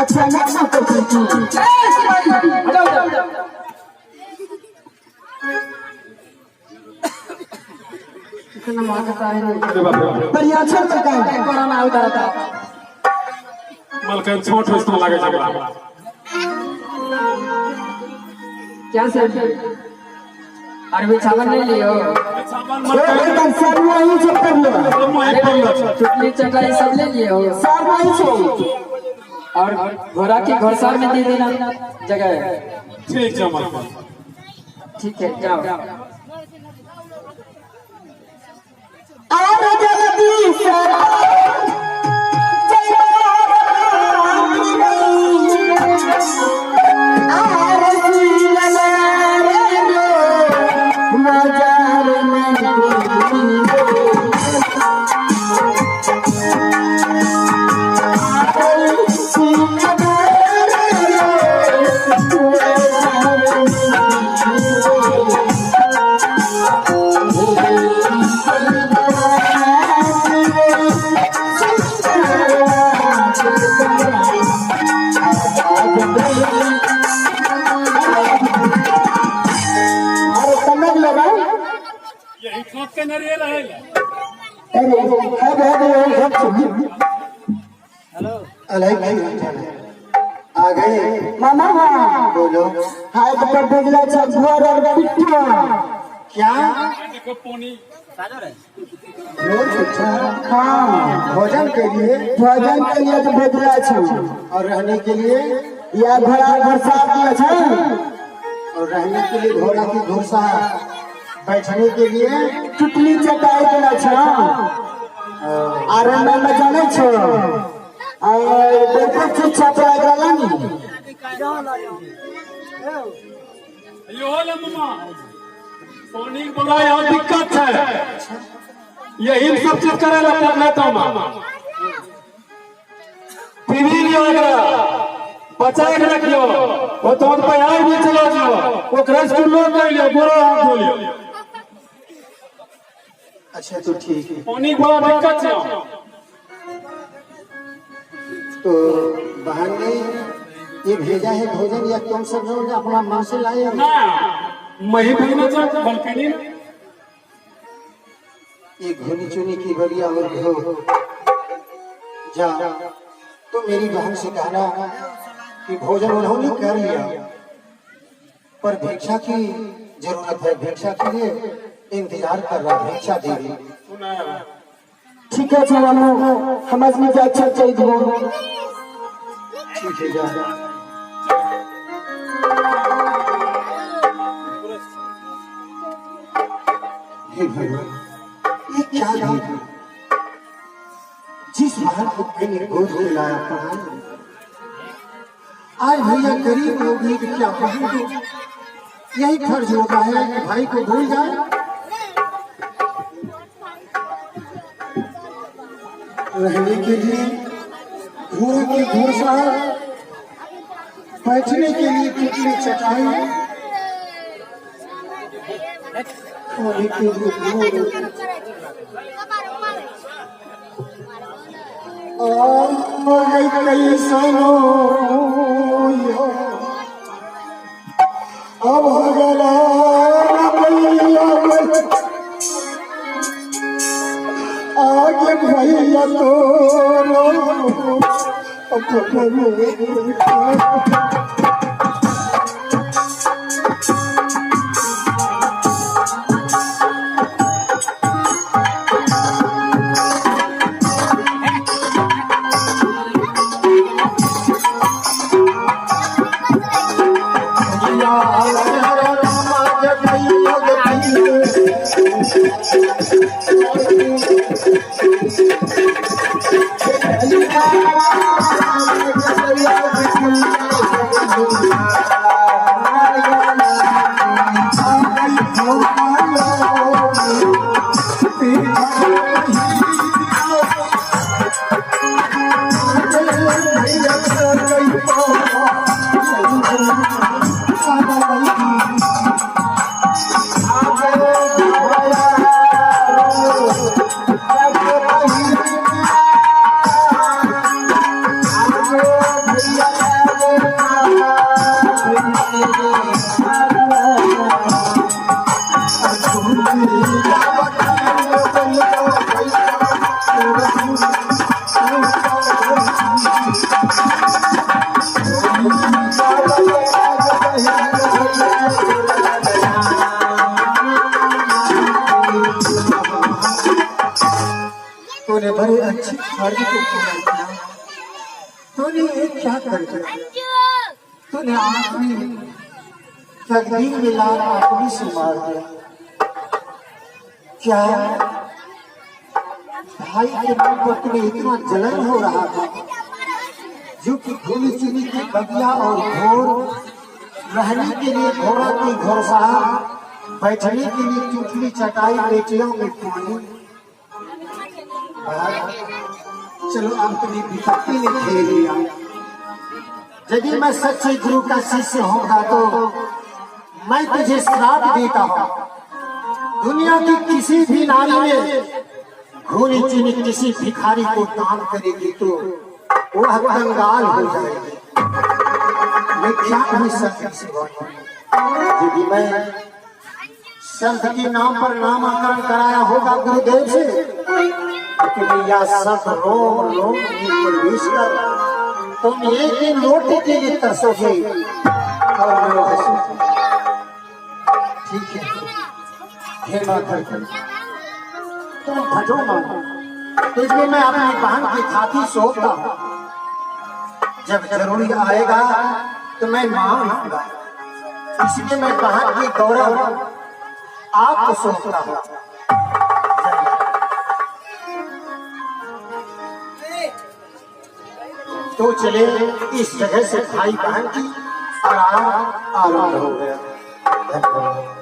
अच्छा ना इतना माता है बढ़िया अच्छा करता है कोरोना उतारता मलकन छोट वस्तु लागे झगड़ा क्या सर अरबी चावल नहीं लियो मलकन सब वही सब कर लो चुटनी चटाई सब ले लियो सब वही से और घोड़ा की घोड़सार में दे देना जगह ठीक जमा ठीक है जाओ और जल्दी सर आ गए मामा बोलो हाय तो भेजला घर और पिट्ठा क्या हाँ भोजन के लिए तो भेजला और रहने के लिए या घोड़ा घोड़सार दिया छ और रहने के लिए घोड़ा की घोड़ा बैठने के लिए चुटली चटाई दिला छ आरे में जाने छ और देखो छ छपरा गलानी यो ले मम्मा सोनी बोला यहाँ दिक्कत है यही सब चीज करे ला कर लेता हूँ टीवी लियो बचा के रखियो वो तो पैर भी चला जाओ वो क्रश को लोग ले लियो गोरा हाथ धो लियो अच्छा तो ठीक है सोनी बड़ा दिक्कत है तो बहन ने ये भेजा है भोजन या तुम सब लोग अपना मन से लाए हो? ना मैं ही भेजना चाहता बल्कि ये घुनी चुनी की बढ़िया हो जा तो मेरी बहन से कहना कि भोजन उन्होंने कर लिया पर भिक्षा की जरूरत है भिक्षा के लिए इंतजार कर रहा भिक्षा देगी ठीक है चलो हम में जा अच्छा चाहिए दो ठीक है जा ये क्या है जिस बहन को मैंने गोद में लाया था आज भैया गरीब लोग हैं कि क्या कहेंगे यही फर्ज होता है कि भाई को भूल जाए रहने के लिए घोड़े की घोषणा बैठने के लिए कितनी चटाई खाने के लिए कैसनो अब गला आगे भैया तो Thank you. तूने बड़े अच्छे फर्ज को पूरा किया। तूने ये क्या कर दिया? तूने आखिरी तकदीर में लाल आदमी से मार दिया। क्या भाई के मन पर तुम्हें इतना जलन हो रहा था जो कि धूली चुनी की बगिया और घोर रहने के लिए घोड़ा की घोड़सवार, बैठने के लिए चुटली चटाई, बेटियों में पानी। चलो अब तुम्हें विपत्ति ने खेल लिया। यदि मैं सच्चे गुरु का शिष्य होगा तो मैं तुझे श्राप देता हूँ। दुनिया की किसी भी नारी में घूनी चुनी किसी भिखारी को दान करेगी तो वह कंगाल हो जाएगी। मैं क्या नहीं सकता। यदि मैं संत के नाम पर नामकरण कराया होगा गुरुदेव से तो भैया संत रोम रोम में प्रवेश कर तुम एक दिन रोटी के लिए तरसोगे और मैं हंसूंगा। ठीक है, हे माता तुम भजो मानो, इसलिए मैं अपनी बहन की खातिर सोचता हूँ। जब जरूरी आएगा तो मैं मांगूंगा, इसलिए मैं बहन की गौरव आपको सोचता हूँ। तो चले इस जगह से भाई बहन की आराम हो गया। धन्यवाद।